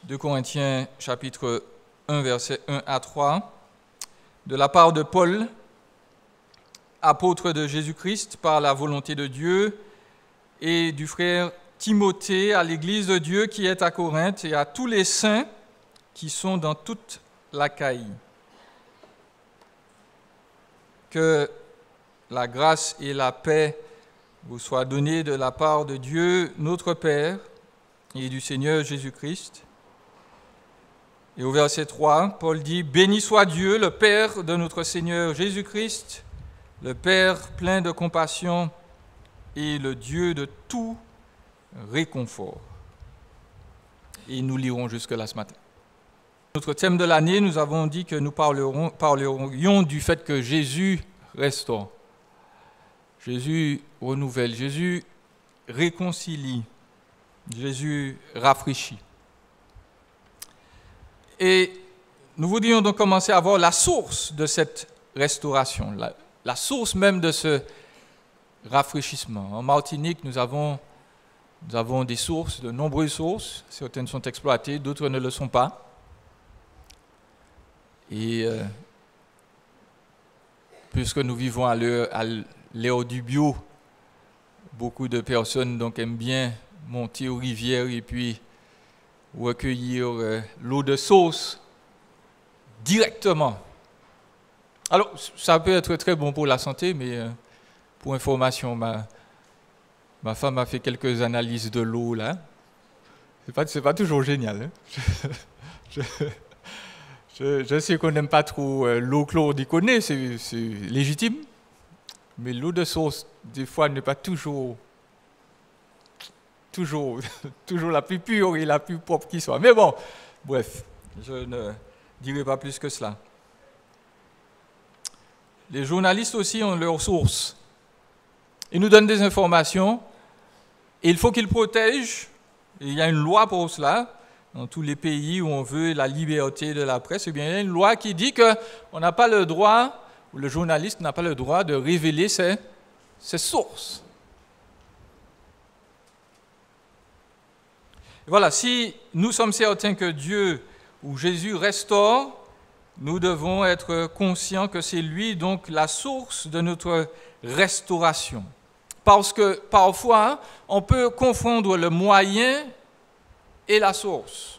2 Corinthiens chapitre 1, versets 1 à 3, de la part de Paul, apôtre de Jésus-Christ par la volonté de Dieu, et du frère Timothée à l'Église de Dieu qui est à Corinthe et à tous les saints qui sont dans toute l'Achaïe. Que la grâce et la paix vous soient données de la part de Dieu, notre Père, et du Seigneur Jésus-Christ. Et au verset 3, Paul dit « Béni soit Dieu, le Père de notre Seigneur Jésus-Christ, le Père plein de compassion et le Dieu de tout réconfort. » Et nous lirons jusque-là ce matin. Notre thème de l'année, nous avons dit que nous parlerions du fait que Jésus restaure. Jésus renouvelle, Jésus réconcilie, Jésus rafraîchit. Et nous voudrions donc commencer à voir la source de cette restauration, la source même de ce rafraîchissement. En Martinique, nous avons des sources, de nombreuses sources. Certaines sont exploitées, d'autres ne le sont pas. Et puisque nous vivons à l'ère du bio, beaucoup de personnes donc, aiment bien monter aux rivières et puis recueillir l'eau de source directement. Alors, ça peut être très bon pour la santé, mais pour information, ma femme a fait quelques analyses de l'eau là. C'est pas toujours génial. Hein. Je sais qu'on n'aime pas trop l'eau chlordéconée, c'est légitime, mais l'eau de source, des fois, n'est pas toujours la plus pure et la plus propre qui soit. Mais bon, bref, je ne dirai pas plus que cela. Les journalistes aussi ont leurs sources. Ils nous donnent des informations et il faut qu'ils protègent. Et il y a une loi pour cela. Dans tous les pays où on veut la liberté de la presse, eh bien, il y a une loi qui dit qu'on n'a pas le droit, ou le journaliste n'a pas le droit de révéler ses sources. Voilà, si nous sommes certains que Dieu ou Jésus restaure, nous devons être conscients que c'est lui donc la source de notre restauration. Parce que parfois, on peut confondre le moyen et la source.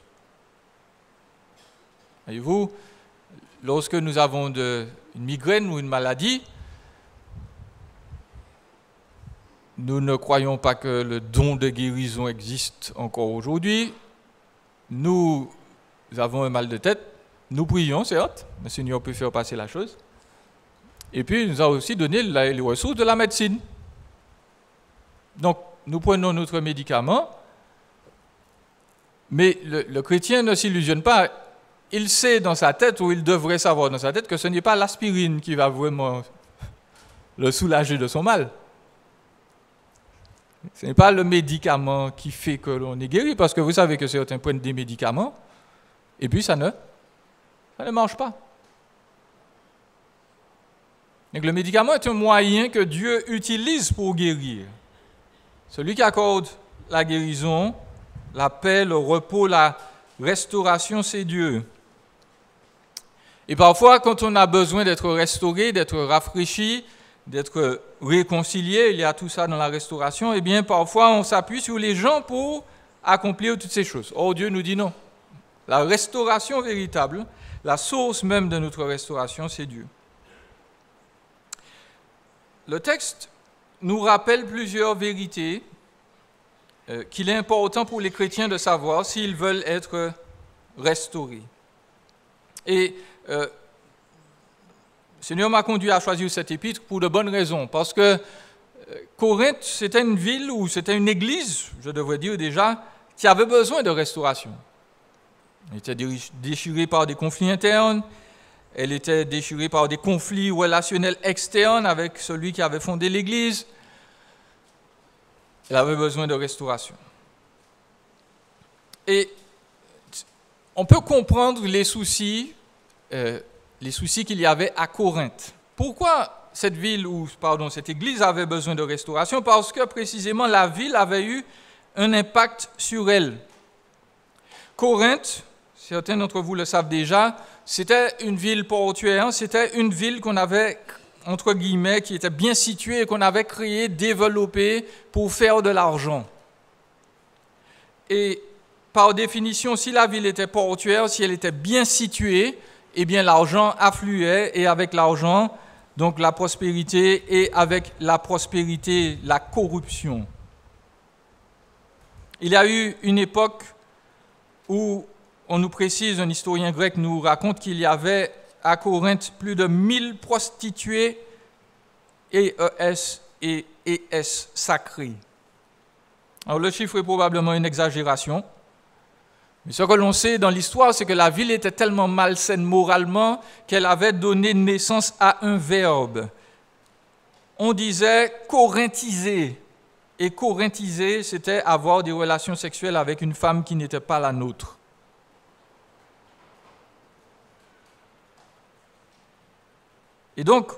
Voyez-vous, lorsque nous avons une migraine ou une maladie, nous ne croyons pas que le don de guérison existe encore aujourd'hui. Nous avons un mal de tête, nous prions, certes, le Seigneur peut faire passer la chose. Et puis, il nous a aussi donné les ressources de la médecine. Donc, nous prenons notre médicament, mais le chrétien ne s'illusionne pas. Il sait dans sa tête, ou il devrait savoir dans sa tête, que ce n'est pas l'aspirine qui va vraiment le soulager de son mal. Ce n'est pas le médicament qui fait que l'on est guéri, parce que vous savez que certains prennent des médicaments, et puis ça ne marche pas. Donc le médicament est un moyen que Dieu utilise pour guérir. Celui qui accorde la guérison, la paix, le repos, la restauration, c'est Dieu. Et parfois, quand on a besoin d'être restauré, d'être rafraîchi, d'être réconcilié, il y a tout ça dans la restauration, et bien parfois on s'appuie sur les gens pour accomplir toutes ces choses. Or Dieu nous dit non. La restauration véritable, la source même de notre restauration, c'est Dieu. Le texte nous rappelle plusieurs vérités qu'il est important pour les chrétiens de savoir s'ils veulent être restaurés. Et le Seigneur m'a conduit à choisir cet épître pour de bonnes raisons, parce que Corinthe, c'était une ville ou c'était une église, je devrais dire déjà, qui avait besoin de restauration. Elle était déchirée par des conflits internes, elle était déchirée par des conflits relationnels externes avec celui qui avait fondé l'église. Elle avait besoin de restauration. Et on peut comprendre les soucis qu'il y avait à Corinthe. Pourquoi cette église avait besoin de restauration? Parce que précisément la ville avait eu un impact sur elle. Corinthe, certains d'entre vous le savent déjà, c'était une ville portuaire, c'était une ville qu'on avait, entre guillemets, qui était bien située et qu'on avait créée, développée pour faire de l'argent. Et par définition, si la ville était portuaire, si elle était bien située, eh bien l'argent affluait et avec l'argent, donc la prospérité, et avec la prospérité, la corruption. Il y a eu une époque où, on nous précise, un historien grec nous raconte qu'il y avait à Corinthe plus de 1000 prostituées EES et ES sacrées. Alors le chiffre est probablement une exagération, mais ce que l'on sait dans l'histoire, c'est que la ville était tellement malsaine moralement qu'elle avait donné naissance à un verbe. On disait corinthiser. Et corinthiser, c'était avoir des relations sexuelles avec une femme qui n'était pas la nôtre. Et donc,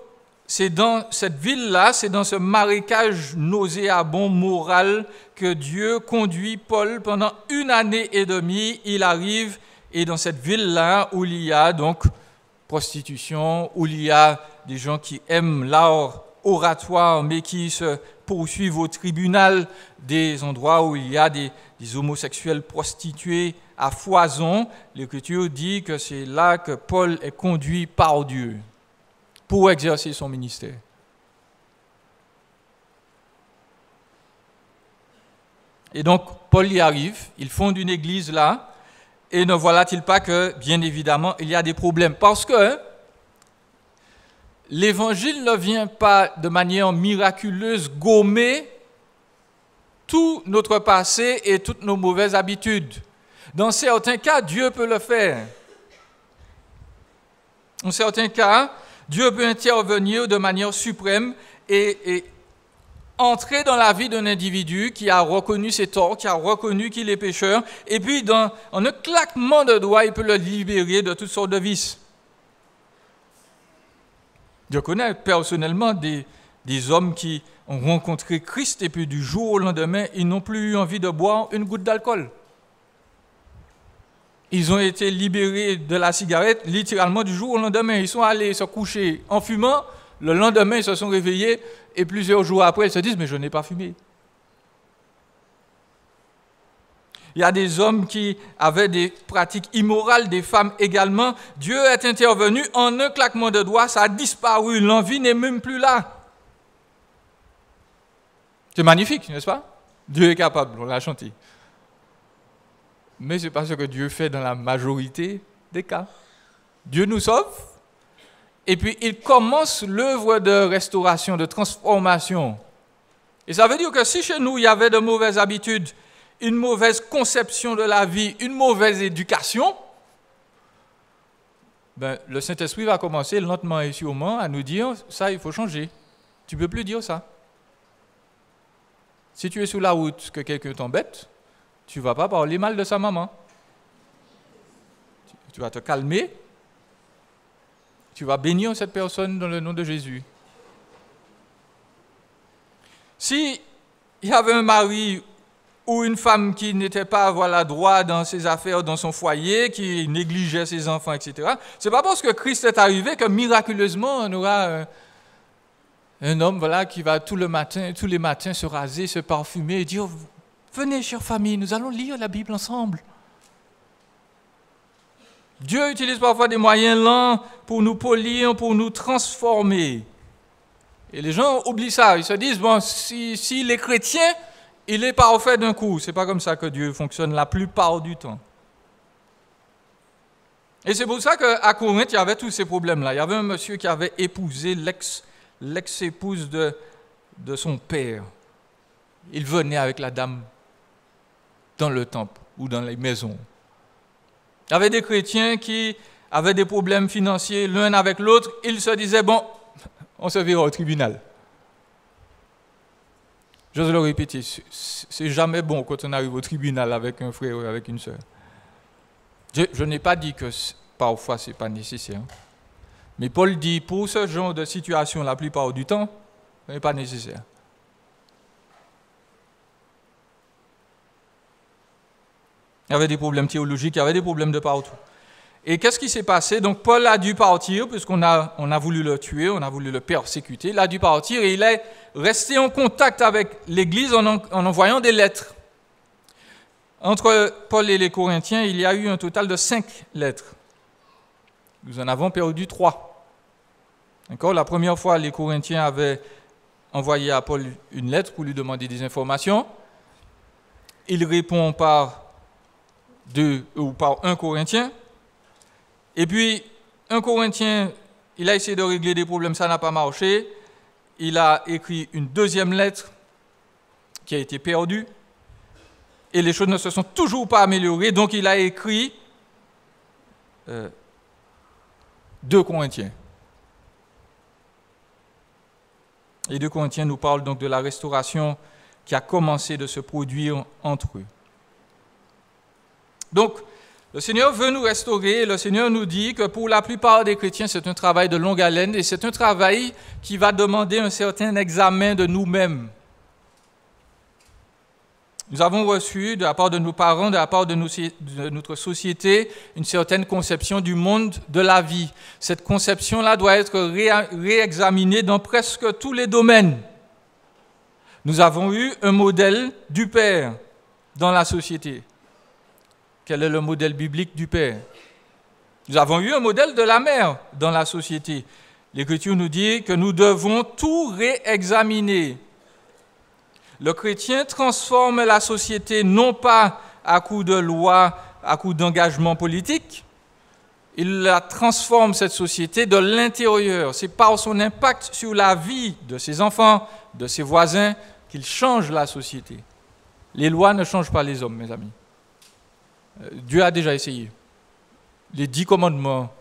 c'est dans cette ville-là, c'est dans ce marécage nauséabond moral que Dieu conduit Paul pendant 1 année et demie. Il arrive, et dans cette ville-là, où il y a donc prostitution, où il y a des gens qui aiment l'art oratoire, mais qui se poursuivent au tribunal, des endroits où il y a des homosexuels prostitués à foison, l'Écriture dit que c'est là que Paul est conduit par Dieu pour exercer son ministère. Et donc, Paul y arrive, il fonde une église là, et ne voilà-t-il pas que, bien évidemment, il y a des problèmes. Parce que l'Évangile ne vient pas de manière miraculeuse gommer tout notre passé et toutes nos mauvaises habitudes. Dans certains cas, Dieu peut le faire. Dans certains cas, Dieu peut intervenir de manière suprême et entrer dans la vie d'un individu qui a reconnu ses torts, qui a reconnu qu'il est pécheur, et puis en un claquement de doigts, il peut le libérer de toutes sortes de vices. Je connais personnellement des hommes qui ont rencontré Christ et puis du jour au lendemain, ils n'ont plus eu envie de boire une goutte d'alcool. Ils ont été libérés de la cigarette littéralement du jour au lendemain. Ils sont allés se coucher en fumant. Le lendemain, ils se sont réveillés et plusieurs jours après, ils se disent « mais je n'ai pas fumé ». Il y a des hommes qui avaient des pratiques immorales, des femmes également. Dieu est intervenu en un claquement de doigts, ça a disparu, l'envie n'est même plus là. C'est magnifique, n'est-ce pas? Dieu est capable, on l'a chanté. Mais ce n'est pas ce que Dieu fait dans la majorité des cas. Dieu nous sauve, et puis il commence l'œuvre de restauration, de transformation. Et ça veut dire que si chez nous, il y avait de mauvaises habitudes, une mauvaise conception de la vie, une mauvaise éducation, le Saint-Esprit va commencer lentement et sûrement à nous dire, ça, il faut changer. Tu ne peux plus dire ça. Si tu es sur la route, que quelqu'un t'embête, tu ne vas pas parler mal de sa maman. Tu vas te calmer. Tu vas bénir cette personne dans le nom de Jésus. Si il y avait un mari ou une femme qui n'était pas droit dans ses affaires, dans son foyer, qui négligeait ses enfants, etc., ce n'est pas parce que Christ est arrivé que miraculeusement on aura un homme qui va tous les matins se raser, se parfumer et dire « Venez, chère famille, nous allons lire la Bible ensemble. » Dieu utilise parfois des moyens lents pour nous polir, pour nous transformer. Et les gens oublient ça. Ils se disent, s'il est chrétien, il est parfait d'un coup. Ce n'est pas comme ça que Dieu fonctionne la plupart du temps. Et c'est pour ça qu'à Corinthe, il y avait tous ces problèmes-là. Il y avait un monsieur qui avait épousé l'ex-épouse de son père. Il venait avec la dame dans le temple ou dans les maisons. Il y avait des chrétiens qui avaient des problèmes financiers l'un avec l'autre. Ils se disaient, on se verra au tribunal. J'ose le répéter, c'est jamais bon quand on arrive au tribunal avec un frère ou avec une sœur. Je n'ai pas dit que parfois ce n'est pas nécessaire. Mais Paul dit, pour ce genre de situation, la plupart du temps, ce n'est pas nécessaire. Il y avait des problèmes théologiques, il y avait des problèmes de partout. Et qu'est-ce qui s'est passé? Donc Paul a dû partir, puisqu'on a voulu le tuer, on a voulu le persécuter. Il a dû partir et il est resté en contact avec l'Église en envoyant des lettres. Entre Paul et les Corinthiens, il y a eu un total de 5 lettres. Nous en avons perdu 3. D'accord? La première fois, les Corinthiens avaient envoyé à Paul une lettre pour lui demander des informations. Il répond par 2 ou par 1 Corinthien. Et puis, un Corinthien, il a essayé de régler des problèmes, ça n'a pas marché. Il a écrit une deuxième lettre qui a été perdue. Et les choses ne se sont toujours pas améliorées. Donc, il a écrit 2 Corinthiens. Les 2 Corinthiens nous parlent donc de la restauration qui a commencé de se produire entre eux. Donc, le Seigneur veut nous restaurer et le Seigneur nous dit que pour la plupart des chrétiens, c'est un travail de longue haleine et c'est un travail qui va demander un certain examen de nous-mêmes. Nous avons reçu de la part de nos parents, de la part de notre société, une certaine conception du monde de la vie. Cette conception-là doit être réexaminée dans presque tous les domaines. Nous avons eu un modèle du Père dans la société. Quel est le modèle biblique du Père? Nous avons eu un modèle de la mère dans la société. L'Écriture nous dit que nous devons tout réexaminer. Le chrétien transforme la société non pas à coup de loi, à coup d'engagement politique, il la transforme, cette société, de l'intérieur. C'est par son impact sur la vie de ses enfants, de ses voisins, qu'il change la société. Les lois ne changent pas les hommes, mes amis. Dieu a déjà essayé. Les 10 commandements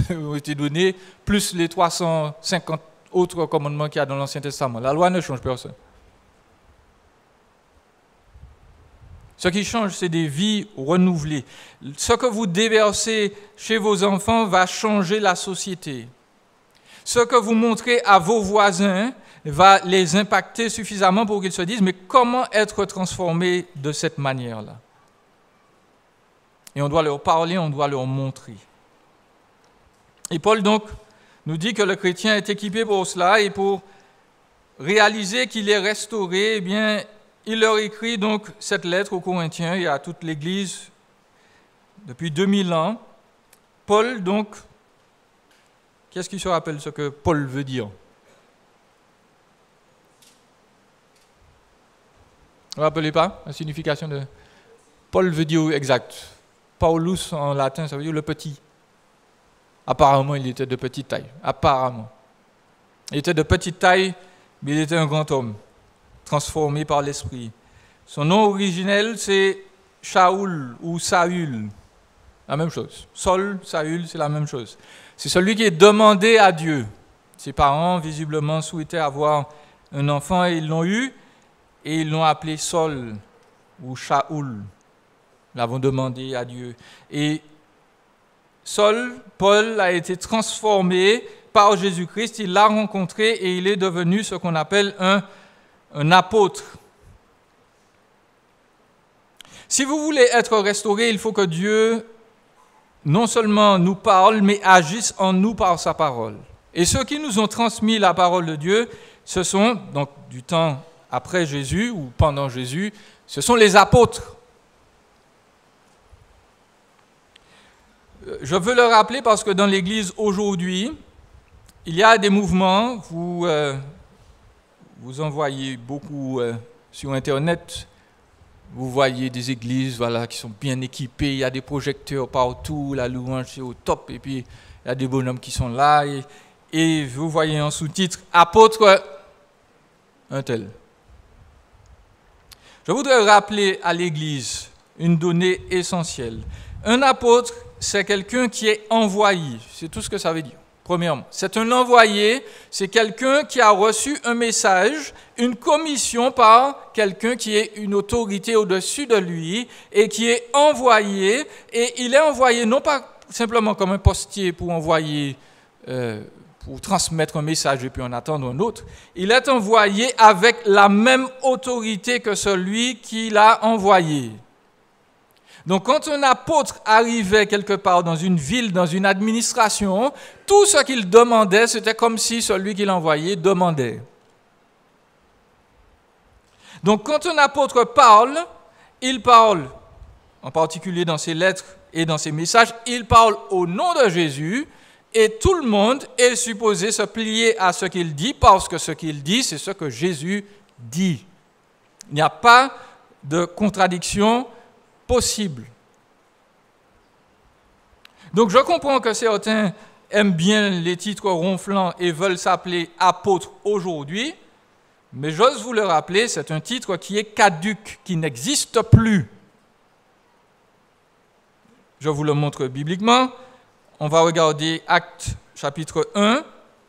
ont été donnés, plus les 350 autres commandements qu'il y a dans l'Ancien Testament. La loi ne change personne. Ce qui change, c'est des vies renouvelées. Ce que vous déversez chez vos enfants va changer la société. Ce que vous montrez à vos voisins va les impacter suffisamment pour qu'ils se disent « Mais comment être transformé de cette manière-là » Et on doit leur parler, on doit leur montrer. Et Paul, donc, nous dit que le chrétien est équipé pour cela et pour réaliser qu'il est restauré, eh bien, il leur écrit donc cette lettre aux Corinthiens et à toute l'Église depuis 2000 ans. Paul, donc, qu'est-ce qui se rappelle ce que Paul veut dire? Vous ne vous rappelez pas la signification de... Paul veut dire exact. Paulus en latin, ça veut dire le petit. Apparemment, il était de petite taille. Apparemment. Il était de petite taille, mais il était un grand homme, transformé par l'Esprit. Son nom originel, c'est Shaoul ou Saül. La même chose. Saul, Saül, c'est la même chose. C'est celui qui est demandé à Dieu. Ses parents, visiblement, souhaitaient avoir un enfant et ils l'ont eu, et ils l'ont appelé Saul ou Shaoul. Nous l'avons demandé à Dieu. Et Saul, Paul, a été transformé par Jésus-Christ. Il l'a rencontré et il est devenu ce qu'on appelle un apôtre. Si vous voulez être restauré, il faut que Dieu non seulement nous parle, mais agisse en nous par sa parole. Et ceux qui nous ont transmis la parole de Dieu, ce sont, donc du temps après Jésus ou pendant Jésus, ce sont les apôtres. Je veux le rappeler parce que dans l'Église aujourd'hui, il y a des mouvements, vous en voyez beaucoup sur Internet, vous voyez des églises qui sont bien équipées, il y a des projecteurs partout, la louange c'est au top, et puis il y a des bonhommes qui sont là, et vous voyez en sous-titre « Apôtre un tel ». Je voudrais rappeler à l'Église une donnée essentielle. Un apôtre, c'est quelqu'un qui est envoyé. C'est tout ce que ça veut dire. Premièrement, c'est un envoyé, c'est quelqu'un qui a reçu un message, une commission par quelqu'un qui est une autorité au-dessus de lui et qui est envoyé. Et il est envoyé non pas simplement comme un postier pour envoyer, pour transmettre un message et puis en attendre un autre. Il est envoyé avec la même autorité que celui qui l'a envoyé. Donc quand un apôtre arrivait quelque part dans une ville, dans une administration, tout ce qu'il demandait, c'était comme si celui qui l'envoyait demandait. Donc quand un apôtre parle, il parle, en particulier dans ses lettres et dans ses messages, il parle au nom de Jésus et tout le monde est supposé se plier à ce qu'il dit parce que ce qu'il dit, c'est ce que Jésus dit. Il n'y a pas de contradiction possible. Donc je comprends que certains aiment bien les titres ronflants et veulent s'appeler apôtres aujourd'hui, mais j'ose vous le rappeler, c'est un titre qui est caduc, qui n'existe plus. Je vous le montre bibliquement. On va regarder Actes chapitre 1,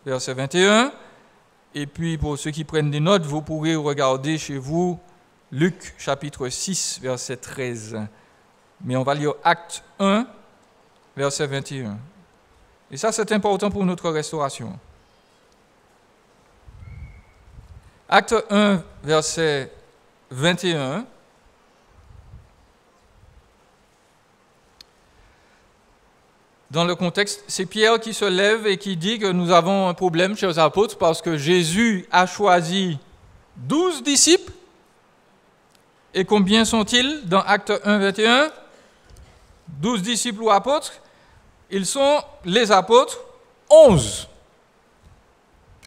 verset 21, et puis pour ceux qui prennent des notes, vous pourrez regarder chez vous Luc chapitre 6, verset 13. Mais on va lire Actes 1, verset 21. Et ça, c'est important pour notre restauration. Acte 1, verset 21. Dans le contexte, c'est Pierre qui se lève et qui dit que nous avons un problème, chers apôtres, parce que Jésus a choisi 12 disciples. Et combien sont-ils dans Acte 1, 21 ? 12 disciples ou apôtres. Ils sont les apôtres 11.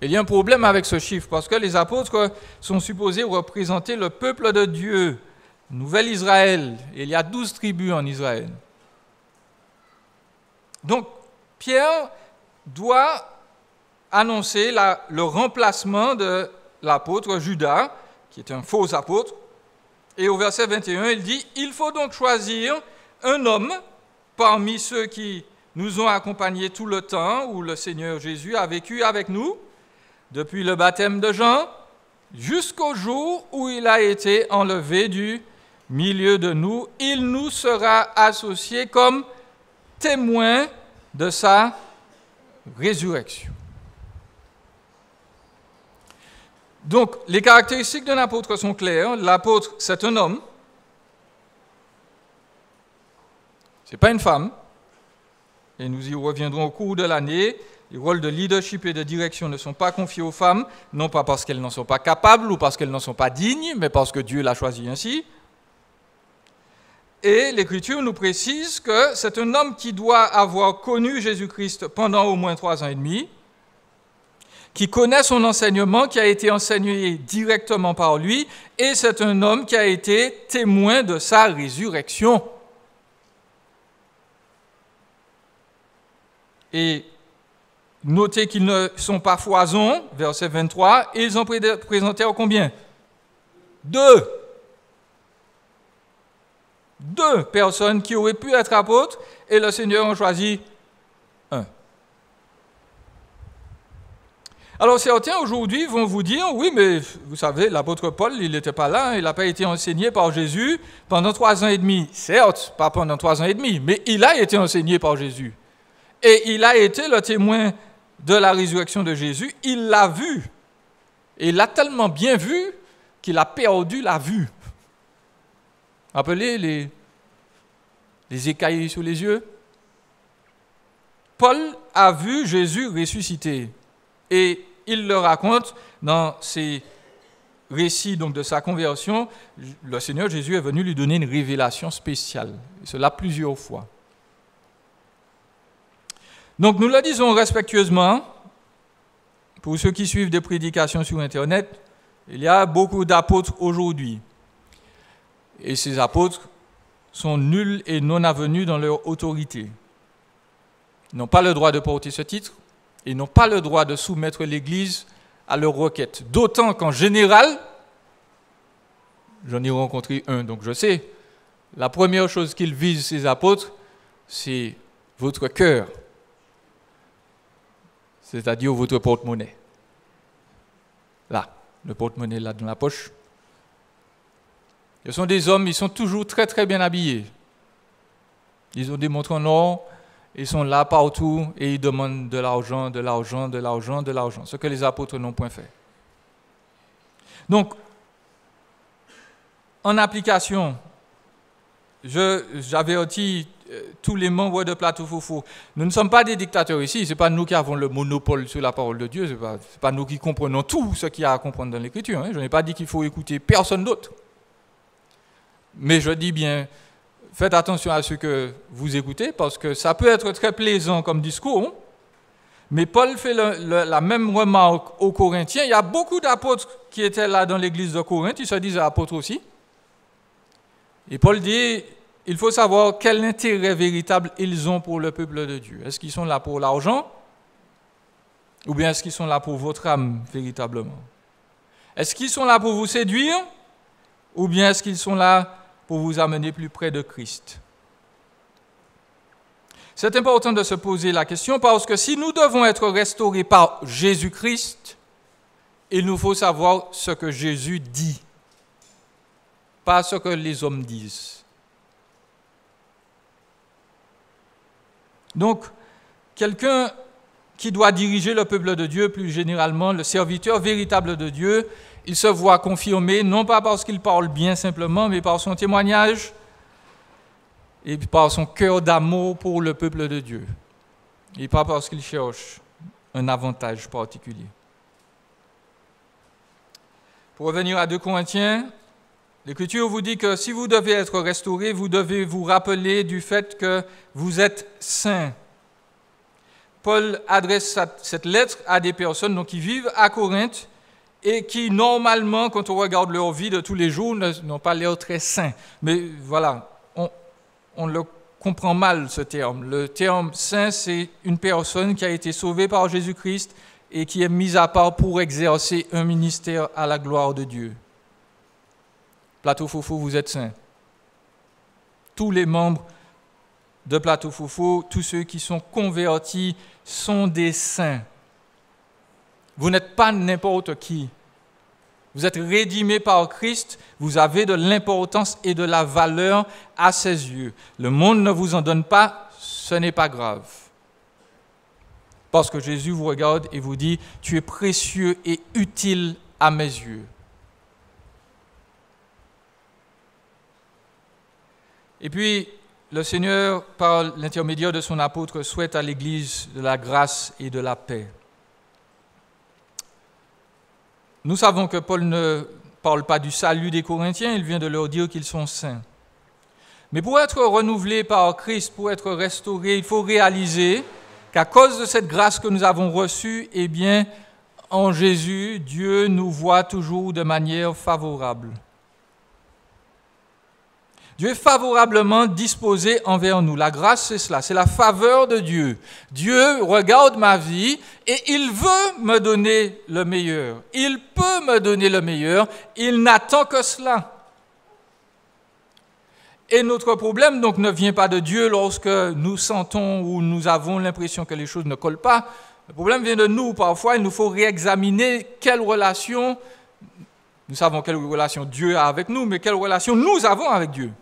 Il y a un problème avec ce chiffre, parce que les apôtres sont supposés représenter le peuple de Dieu, Nouvel Israël. Et il y a 12 tribus en Israël. Donc, Pierre doit annoncer le remplacement de l'apôtre Judas, qui est un faux apôtre. Et au verset 21, il dit « Il faut donc choisir un homme parmi ceux qui nous ont accompagnés tout le temps où le Seigneur Jésus a vécu avec nous, depuis le baptême de Jean, jusqu'au jour où il a été enlevé du milieu de nous. Il nous sera associé comme témoin de sa résurrection. » Donc, les caractéristiques d'un apôtre sont claires. L'apôtre, c'est un homme. Ce n'est pas une femme. Et nous y reviendrons au cours de l'année. Les rôles de leadership et de direction ne sont pas confiés aux femmes, non pas parce qu'elles n'en sont pas capables ou parce qu'elles n'en sont pas dignes, mais parce que Dieu l'a choisi ainsi. Et l'Écriture nous précise que c'est un homme qui doit avoir connu Jésus-Christ pendant au moins 3 ans et demi, qui connaît son enseignement, qui a été enseigné directement par lui, et c'est un homme qui a été témoin de sa résurrection. Et notez qu'ils ne sont pas foison, verset 23, et ils ont présenté combien ? 2. 2 personnes qui auraient pu être apôtres, et le Seigneur en choisit 1. Alors certains aujourd'hui vont vous dire, oui, mais vous savez, l'apôtre Paul, il n'était pas là, il n'a pas été enseigné par Jésus pendant 3 ans et demi. Certes, pas pendant 3 ans et demi, mais il a été enseigné par Jésus. Et il a été le témoin de la résurrection de Jésus, il l'a vu. Et il l'a tellement bien vu qu'il a perdu la vue. Rappelez les écailles sous les yeux. Paul a vu Jésus ressusciter. Et il le raconte dans ses récits donc, de sa conversion. Le Seigneur Jésus est venu lui donner une révélation spéciale. Et cela plusieurs fois. Donc nous le disons respectueusement, pour ceux qui suivent des prédications sur Internet, il y a beaucoup d'apôtres aujourd'hui. Et ces apôtres sont nuls et non avenus dans leur autorité. Ils n'ont pas le droit de porter ce titre, ils n'ont pas le droit de soumettre l'Église à leurs requêtes. D'autant qu'en général, j'en ai rencontré un, donc je sais, la première chose qu'ils visent, ces apôtres, c'est votre cœur. C'est-à-dire votre porte-monnaie. Là, le porte-monnaie là dans la poche. Ce sont des hommes, ils sont toujours très très bien habillés. Ils ont des montres en or, ils sont là partout et ils demandent de l'argent, de l'argent, de l'argent, de l'argent. Ce que les apôtres n'ont point fait. Donc, en application, j'avertis tous les membres de Plateau Fofo. Nous ne sommes pas des dictateurs ici, ce n'est pas nous qui avons le monopole sur la parole de Dieu, ce n'est pas nous qui comprenons tout ce qu'il y a à comprendre dans l'Écriture. Je n'ai pas dit qu'il faut écouter personne d'autre. Mais je dis bien, faites attention à ce que vous écoutez, parce que ça peut être très plaisant comme discours, mais Paul fait la même remarque aux Corinthiens. Il y a beaucoup d'apôtres qui étaient là dans l'église de Corinthe, ils se disaient apôtres aussi. Et Paul dit, il faut savoir quel intérêt véritable ils ont pour le peuple de Dieu. Est-ce qu'ils sont là pour l'argent? Ou bien est-ce qu'ils sont là pour votre âme véritablement? Est-ce qu'ils sont là pour vous séduire? Ou bien est-ce qu'ils sont là pour vous amener plus près de Christ? C'est important de se poser la question parce que si nous devons être restaurés par Jésus-Christ, il nous faut savoir ce que Jésus dit, pas ce que les hommes disent. Donc, quelqu'un qui doit diriger le peuple de Dieu, plus généralement le serviteur véritable de Dieu, il se voit confirmé, non pas parce qu'il parle bien simplement, mais par son témoignage et par son cœur d'amour pour le peuple de Dieu. Et pas parce qu'il cherche un avantage particulier. Pour revenir à 2 Corinthiens, l'Écriture vous dit que si vous devez être restaurés, vous devez vous rappeler du fait que vous êtes saints. Paul adresse cette lettre à des personnes qui vivent à Corinthe et qui, normalement, quand on regarde leur vie de tous les jours, n'ont pas l'air très saints. Mais voilà, on le comprend mal, ce terme. Le terme saint, c'est une personne qui a été sauvée par Jésus-Christ et qui est mise à part pour exercer un ministère à la gloire de Dieu. Plateau Fofo, vous êtes saints. Tous les membres de Plateau Fofo, tous ceux qui sont convertis, sont des saints. Vous n'êtes pas n'importe qui. Vous êtes rédimés par Christ, vous avez de l'importance et de la valeur à ses yeux. Le monde ne vous en donne pas, ce n'est pas grave. Parce que Jésus vous regarde et vous dit, tu es précieux et utile à mes yeux. Et puis, le Seigneur, par l'intermédiaire de son apôtre, souhaite à l'Église de la grâce et de la paix. Nous savons que Paul ne parle pas du salut des Corinthiens, il vient de leur dire qu'ils sont saints. Mais pour être renouvelé par Christ, pour être restauré, il faut réaliser qu'à cause de cette grâce que nous avons reçue, eh bien, en Jésus, Dieu nous voit toujours de manière favorable. Dieu est favorablement disposé envers nous. La grâce, c'est cela, c'est la faveur de Dieu. Dieu regarde ma vie et il veut me donner le meilleur. Il peut me donner le meilleur, il n'attend que cela. Et notre problème donc ne vient pas de Dieu lorsque nous sentons ou nous avons l'impression que les choses ne collent pas. Le problème vient de nous. Parfois, il nous faut réexaminer quelle relation, nous savons quelle relation Dieu a avec nous, mais quelle relation nous avons avec Dieu.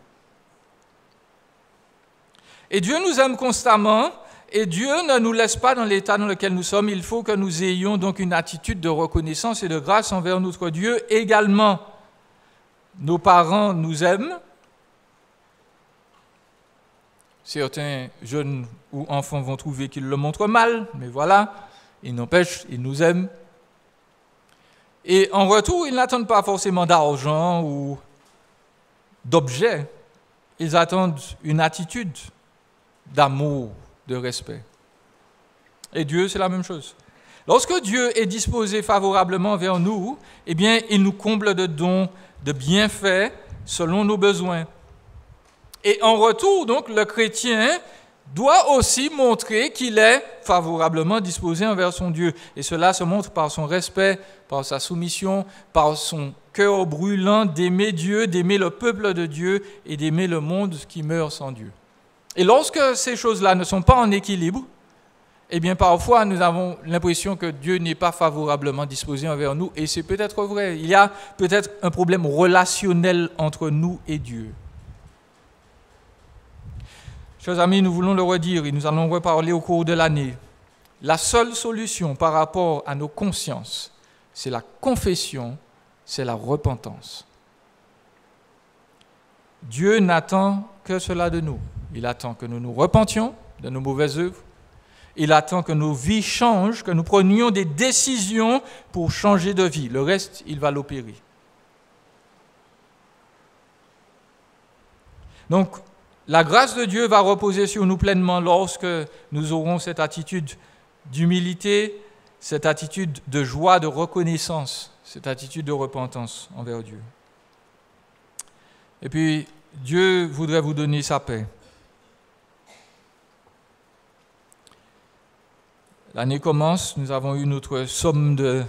Et Dieu nous aime constamment, et Dieu ne nous laisse pas dans l'état dans lequel nous sommes. Il faut que nous ayons donc une attitude de reconnaissance et de grâce envers notre Dieu également. Nos parents nous aiment. Certains jeunes ou enfants vont trouver qu'ils le montrent mal, mais voilà, il n'empêche, ils nous aiment. Et en retour, ils n'attendent pas forcément d'argent ou d'objets. Ils attendent une attitude d'amour, de respect. Et Dieu, c'est la même chose. Lorsque Dieu est disposé favorablement vers nous, eh bien, il nous comble de dons, de bienfaits selon nos besoins. Et en retour, donc, le chrétien doit aussi montrer qu'il est favorablement disposé envers son Dieu. Et cela se montre par son respect, par sa soumission, par son cœur brûlant d'aimer Dieu, d'aimer le peuple de Dieu et d'aimer le monde qui meurt sans Dieu. Et lorsque ces choses-là ne sont pas en équilibre, eh bien parfois nous avons l'impression que Dieu n'est pas favorablement disposé envers nous, et c'est peut-être vrai. Il y a peut-être un problème relationnel entre nous et Dieu. Chers amis, nous voulons le redire et nous allons reparler au cours de l'année. La seule solution par rapport à nos consciences, c'est la confession, c'est la repentance. Dieu n'attend que cela de nous. Il attend que nous nous repentions de nos mauvaises œuvres. Il attend que nos vies changent, que nous prenions des décisions pour changer de vie. Le reste, il va l'opérer. Donc, la grâce de Dieu va reposer sur nous pleinement lorsque nous aurons cette attitude d'humilité, cette attitude de joie, de reconnaissance, cette attitude de repentance envers Dieu. Et puis, Dieu voudrait vous donner sa paix. L'année commence, nous avons eu notre somme de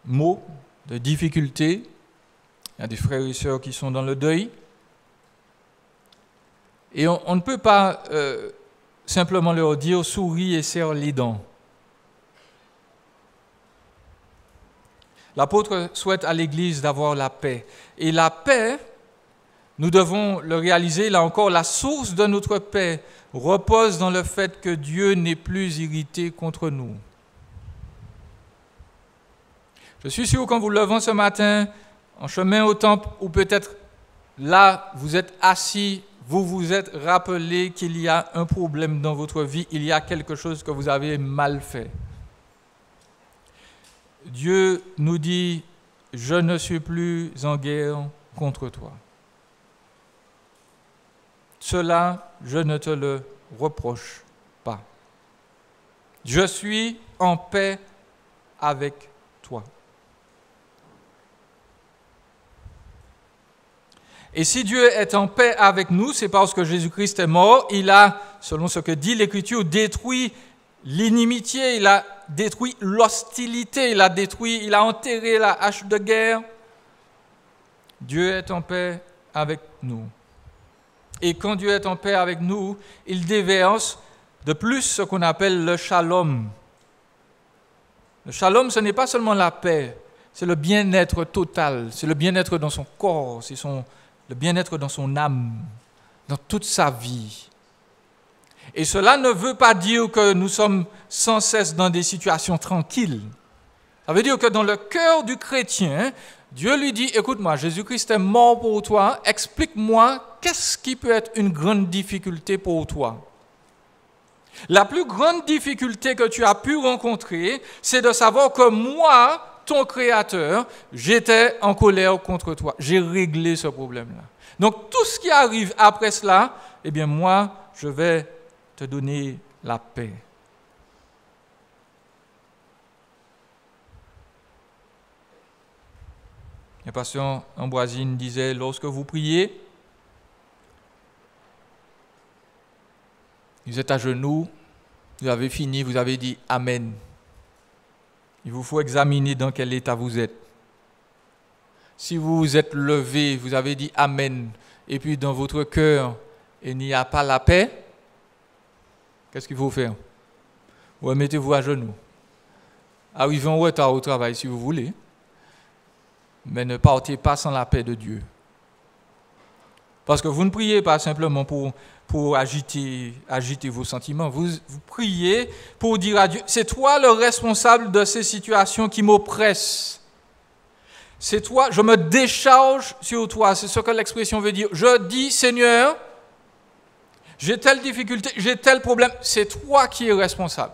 maux, de difficultés. Il y a des frères et sœurs qui sont dans le deuil. Et on ne peut pas simplement leur dire « souris et serre les dents ». L'apôtre souhaite à l'Église d'avoir la paix. Et la paix, nous devons le réaliser, là encore, la source de notre paix repose dans le fait que Dieu n'est plus irrité contre nous. Je suis sûr qu'en vous levant ce matin, en chemin au temple, ou peut-être là, vous êtes assis, vous vous êtes rappelé qu'il y a un problème dans votre vie, il y a quelque chose que vous avez mal fait. Dieu nous dit, je ne suis plus en guerre contre toi. Cela, je ne te le reproche pas. Je suis en paix avec toi. Et si Dieu est en paix avec nous, c'est parce que Jésus-Christ est mort. Il a, selon ce que dit l'Écriture, détruit l'inimitié, il a détruit l'hostilité, il a enterré la hache de guerre. Dieu est en paix avec nous. Et quand Dieu est en paix avec nous, il déverse de plus ce qu'on appelle le shalom. Le shalom, ce n'est pas seulement la paix, c'est le bien-être total, c'est le bien-être dans son corps, c'est le bien-être dans son âme, dans toute sa vie. Et cela ne veut pas dire que nous sommes sans cesse dans des situations tranquilles. Ça veut dire que dans le cœur du chrétien, Dieu lui dit, écoute-moi, Jésus-Christ est mort pour toi, explique-moi qu'est-ce qui peut être une grande difficulté pour toi. La plus grande difficulté que tu as pu rencontrer, c'est de savoir que moi, ton Créateur, j'étais en colère contre toi. J'ai réglé ce problème-là. Donc tout ce qui arrive après cela, eh bien moi, je vais te donner la paix. Le pasteur Ambroisine disait, lorsque vous priez, vous êtes à genoux, vous avez fini, vous avez dit Amen. Il vous faut examiner dans quel état vous êtes. Si vous vous êtes levé, vous avez dit Amen, et puis dans votre cœur, il n'y a pas la paix, qu'est-ce qu'il faut faire? Vous remettez-vous à genoux. Arrivez en retard au travail si vous voulez, mais ne partez pas sans la paix de Dieu. Parce que vous ne priez pas simplement pour agiter vos sentiments. Vous priez pour dire à Dieu, c'est toi le responsable de ces situations qui m'oppressent. C'est toi, je me décharge sur toi. C'est ce que l'expression veut dire. Je dis, Seigneur, j'ai telle difficulté, j'ai tel problème. C'est toi qui es responsable.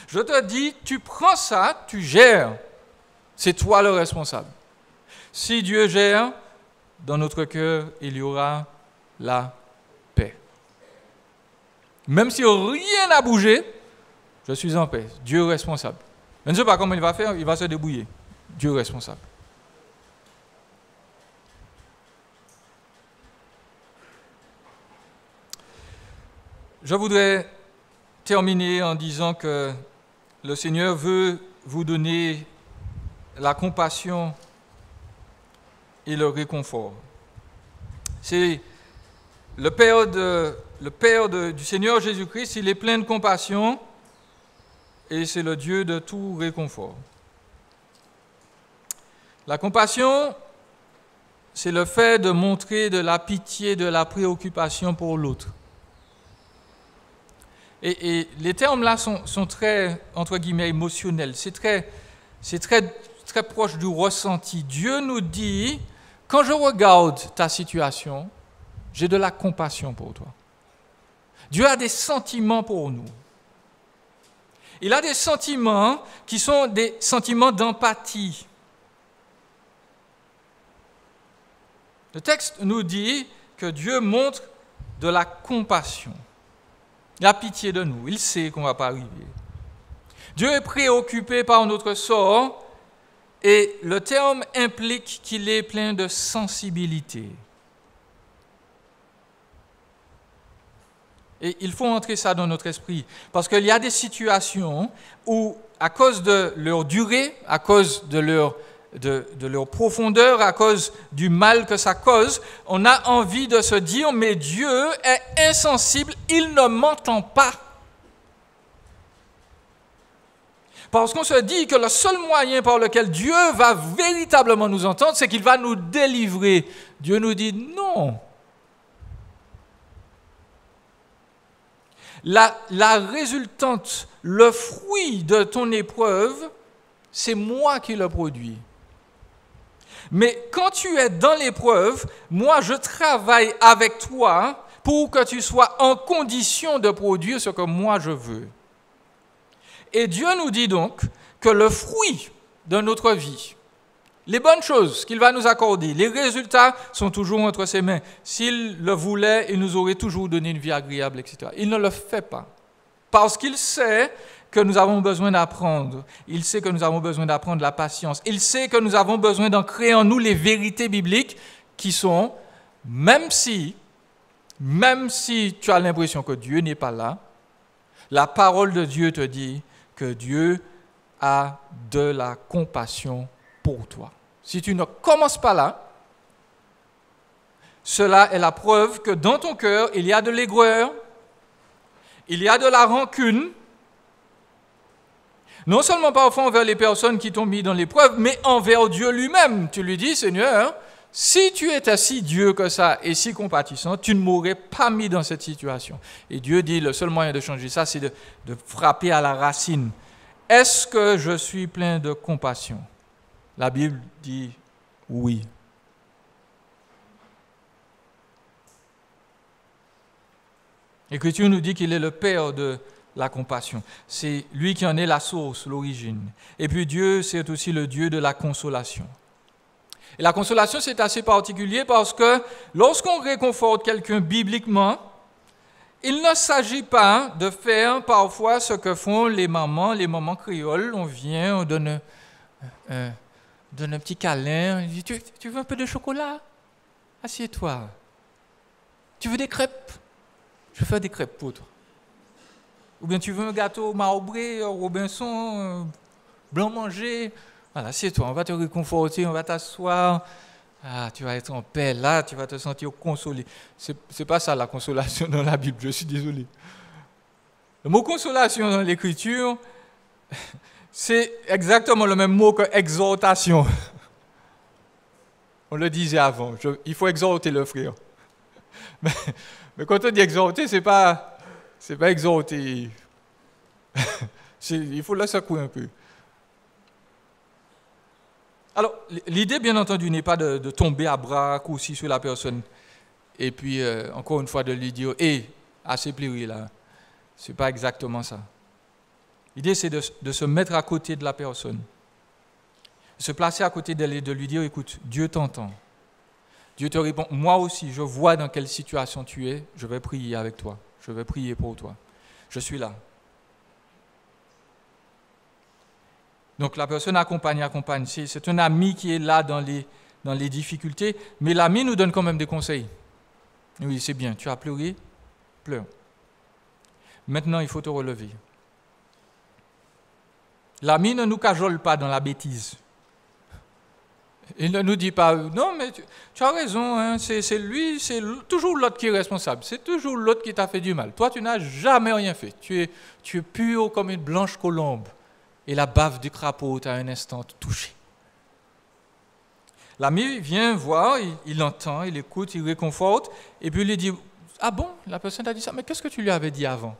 Je te dis, tu prends ça, tu gères. C'est toi le responsable. Si Dieu gère, dans notre cœur, il y aura la paix. Même si rien n'a bougé, je suis en paix. Dieu est responsable. Je ne sais pas comment il va faire, il va se débrouiller. Dieu est responsable. Je voudrais terminer en disant que le Seigneur veut vous donner la compassion et le réconfort. C'est le Père du Seigneur Jésus-Christ, il est plein de compassion et c'est le Dieu de tout réconfort. La compassion, c'est le fait de montrer de la pitié, de la préoccupation pour l'autre. Et les termes là sont très, entre guillemets, émotionnels. C'est très proche du ressenti. Dieu nous dit, quand je regarde ta situation, j'ai de la compassion pour toi. Dieu a des sentiments pour nous. Il a des sentiments qui sont des sentiments d'empathie. Le texte nous dit que Dieu montre de la compassion. Il a pitié de nous. Il sait qu'on ne va pas arriver. Dieu est préoccupé par notre sort et le terme implique qu'il est plein de sensibilité. Et il faut entrer ça dans notre esprit, parce qu'il y a des situations où, à cause de leur durée, à cause de leur profondeur, à cause du mal que ça cause, on a envie de se dire, mais Dieu est insensible, il ne m'entend pas. Parce qu'on se dit que le seul moyen par lequel Dieu va véritablement nous entendre, c'est qu'il va nous délivrer. Dieu nous dit non. La résultante, le fruit de ton épreuve, c'est moi qui le produis. Mais quand tu es dans l'épreuve, moi je travaille avec toi pour que tu sois en condition de produire ce que moi je veux. Et Dieu nous dit donc que le fruit de notre vie, les bonnes choses qu'il va nous accorder, les résultats sont toujours entre ses mains. S'il le voulait, il nous aurait toujours donné une vie agréable, etc. Il ne le fait pas. Parce qu'il sait que nous avons besoin d'apprendre. Il sait que nous avons besoin d'apprendre la patience. Il sait que nous avons besoin d'ancrer en nous les vérités bibliques qui sont, même si tu as l'impression que Dieu n'est pas là, la parole de Dieu te dit que Dieu a de la compassion pour toi. Si tu ne commences pas là, cela est la preuve que dans ton cœur, il y a de l'aigreur, il y a de la rancune, non seulement parfois envers les personnes qui t'ont mis dans l'épreuve, mais envers Dieu lui-même. Tu lui dis, Seigneur, si tu étais si Dieu que ça et si compatissant, tu ne m'aurais pas mis dans cette situation. Et Dieu dit, le seul moyen de changer ça, c'est de frapper à la racine. Est-ce que je suis plein de compassion? La Bible dit oui. L'Écriture nous dit qu'il est le Père de la compassion. C'est lui qui en est la source, l'origine. Et puis Dieu, c'est aussi le Dieu de la consolation. Et la consolation, c'est assez particulier parce que lorsqu'on réconforte quelqu'un bibliquement, il ne s'agit pas de faire parfois ce que font les mamans créoles. On vient, on donne un petit câlin. On dit, tu veux un peu de chocolat? Assieds-toi. Tu veux des crêpes? Je vais faire des crêpes pour toi. Ou bien tu veux un gâteau marbré, Robinson, blanc manger? Voilà, assieds-toi, on va te réconforter, on va t'asseoir. Ah, tu vas être en paix, là, tu vas te sentir consolé. C'est pas ça la consolation dans la Bible, je suis désolé. Le mot consolation dans l'Écriture, c'est exactement le même mot que exhortation. On le disait avant, il faut exhorter le frère. Mais quand on dit exhorter, c'est pas exhorter. Il faut le secouer un peu. Alors, l'idée, bien entendu, n'est pas de tomber à bras raccourcis sur la personne et puis, encore une fois, de lui dire « Hé, assez plié là ». Ce n'est pas exactement ça. L'idée, c'est de se mettre à côté de la personne, de se placer à côté d'elle et de lui dire « Écoute, Dieu t'entend. Dieu te répond, moi aussi, je vois dans quelle situation tu es, je vais prier avec toi, je vais prier pour toi. Je suis là. » Donc la personne accompagne. C'est un ami qui est là dans les difficultés, mais l'ami nous donne quand même des conseils. Oui, c'est bien, tu as pleuré, pleure. Maintenant, il faut te relever. L'ami ne nous cajole pas dans la bêtise. Il ne nous dit pas, non, mais tu as raison, hein, c'est lui, c'est toujours l'autre qui est responsable, c'est toujours l'autre qui t'a fait du mal. Toi, tu n'as jamais rien fait. Tu es pur comme une blanche colombe. Et la bave du crapaud t'a un instant touché. L'ami vient voir, il entend, il écoute, il réconforte, et puis il lui dit, ah bon, la personne t'a dit ça, mais qu'est-ce que tu lui avais dit avant?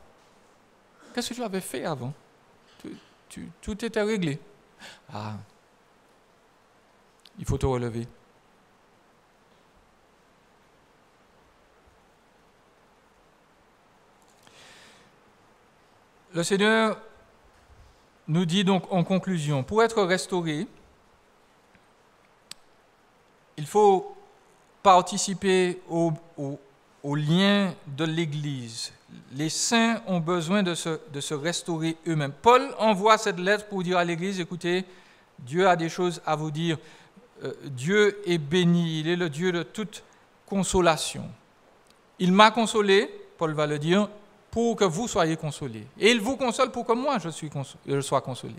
Qu'est-ce que tu avais fait avant? Tout était réglé. Ah, il faut te relever. le Seigneur nous dit donc en conclusion, pour être restauré, il faut participer au lien de l'Église. Les saints ont besoin de se restaurer eux-mêmes. Paul envoie cette lettre pour dire à l'Église, écoutez, Dieu a des choses à vous dire. Dieu est béni, il est le Dieu de toute consolation. Il m'a consolé, Paul va le dire, pour que vous soyez consolés. Et il vous console pour que moi je sois consolé.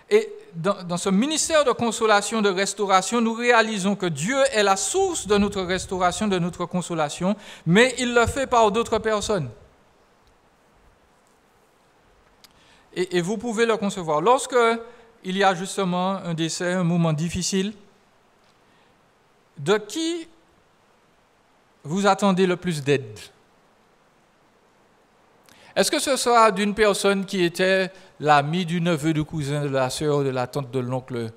Et dans ce ministère de consolation, de restauration, nous réalisons que Dieu est la source de notre restauration, de notre consolation, mais il le fait par d'autres personnes. Et vous pouvez le concevoir. Lorsque il y a justement un décès, un moment difficile, de qui vous attendez le plus d'aide? Est-ce que ce sera d'une personne qui était l'ami du neveu, du cousin, de la sœur, de la tante, de l'oncle?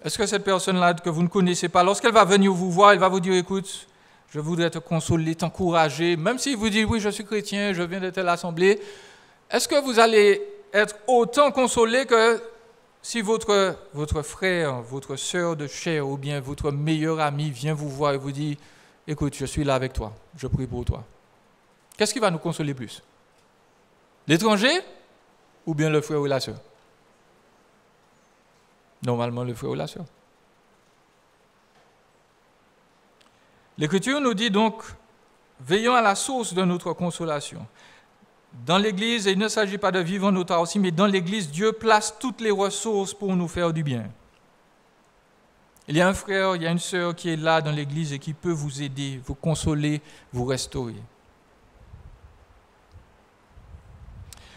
Est-ce que cette personne-là que vous ne connaissez pas, lorsqu'elle va venir vous voir, elle va vous dire, écoute, je voudrais te consoler, t'encourager, même si vous dites, oui, je suis chrétien, je viens de telle assemblée, est-ce que vous allez être autant consolé que si votre frère, votre sœur de chair ou bien votre meilleur ami vient vous voir et vous dit, écoute, je suis là avec toi, je prie pour toi? Qu'est-ce qui va nous consoler plus? L'étranger ou bien le frère ou la sœur? Normalement, le frère ou la sœur. L'Écriture nous dit donc, veillons à la source de notre consolation. Dans l'Église, il ne s'agit pas de vivre en autarcie, mais dans l'Église, Dieu place toutes les ressources pour nous faire du bien. Il y a un frère, il y a une sœur qui est là dans l'Église et qui peut vous aider, vous consoler, vous restaurer.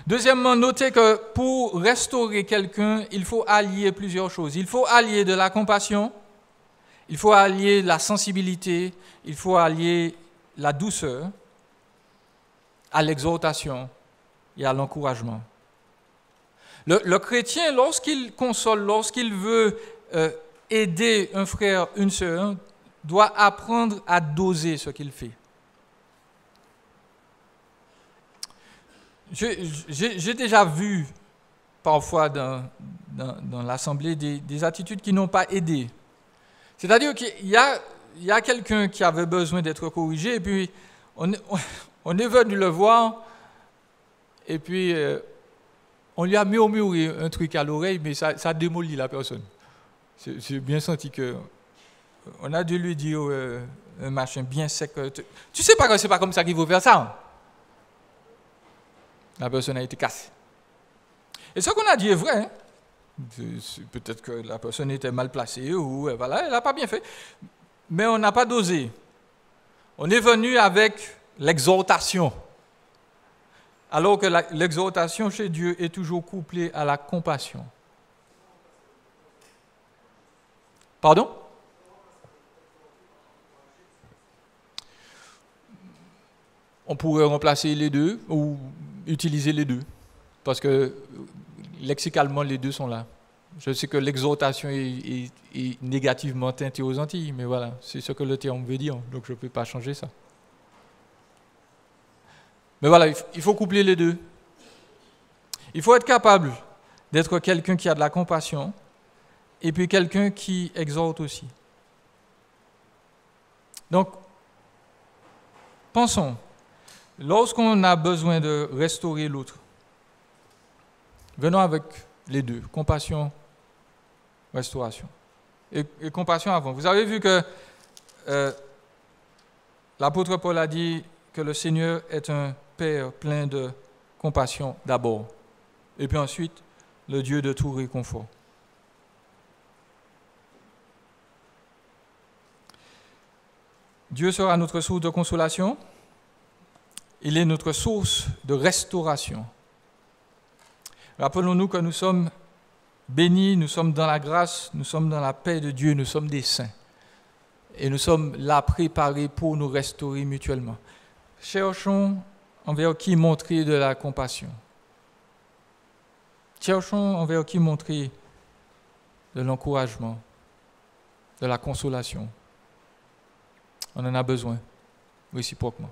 Deuxièmement, notez que pour restaurer quelqu'un, il faut allier plusieurs choses. Il faut allier de la compassion, il faut allier la sensibilité, il faut allier la douceur à l'exhortation et à l'encouragement. Le chrétien, lorsqu'il console, lorsqu'il veut aider un frère, une sœur, doit apprendre à doser ce qu'il fait. J'ai déjà vu parfois dans l'assemblée des attitudes qui n'ont pas aidé. C'est-à-dire qu'il y a quelqu'un qui avait besoin d'être corrigé et puis on est venu le voir et puis on lui a murmuré un truc à l'oreille, mais ça démolit la personne. J'ai bien senti qu'on a dû lui dire un machin bien sec. Tu sais pas que c'est pas comme ça qu'il faut faire ça, hein? La personne a été cassée. Et ce qu'on a dit est vrai. Hein? Peut-être que la personne était mal placée ou voilà, elle n'a pas bien fait. Mais on n'a pas dosé. On est venu avec l'exhortation. Alors que l'exhortation chez Dieu est toujours couplée à la compassion. Pardon? On pourrait remplacer les deux ou utiliser les deux, parce que lexicalement les deux sont là. Je sais que l'exhortation est négativement teintée aux Antilles, mais voilà, c'est ce que le terme veut dire, donc je ne peux pas changer ça. Mais voilà, il faut coupler les deux. Il faut être capable d'être quelqu'un qui a de la compassion et puis quelqu'un qui exhorte aussi. Donc, pensons. Lorsqu'on a besoin de restaurer l'autre, venons avec les deux, compassion, restauration. Et compassion avant. Vous avez vu que l'apôtre Paul a dit que le Seigneur est un Père plein de compassion d'abord, et puis ensuite le Dieu de tout réconfort. Dieu sera notre source de consolation. Il est notre source de restauration. Rappelons-nous que nous sommes bénis, nous sommes dans la grâce, nous sommes dans la paix de Dieu, nous sommes des saints. Et nous sommes là préparés pour nous restaurer mutuellement. Cherchons envers qui montrer de la compassion. Cherchons envers qui montrer de l'encouragement, de la consolation. On en a besoin, réciproquement.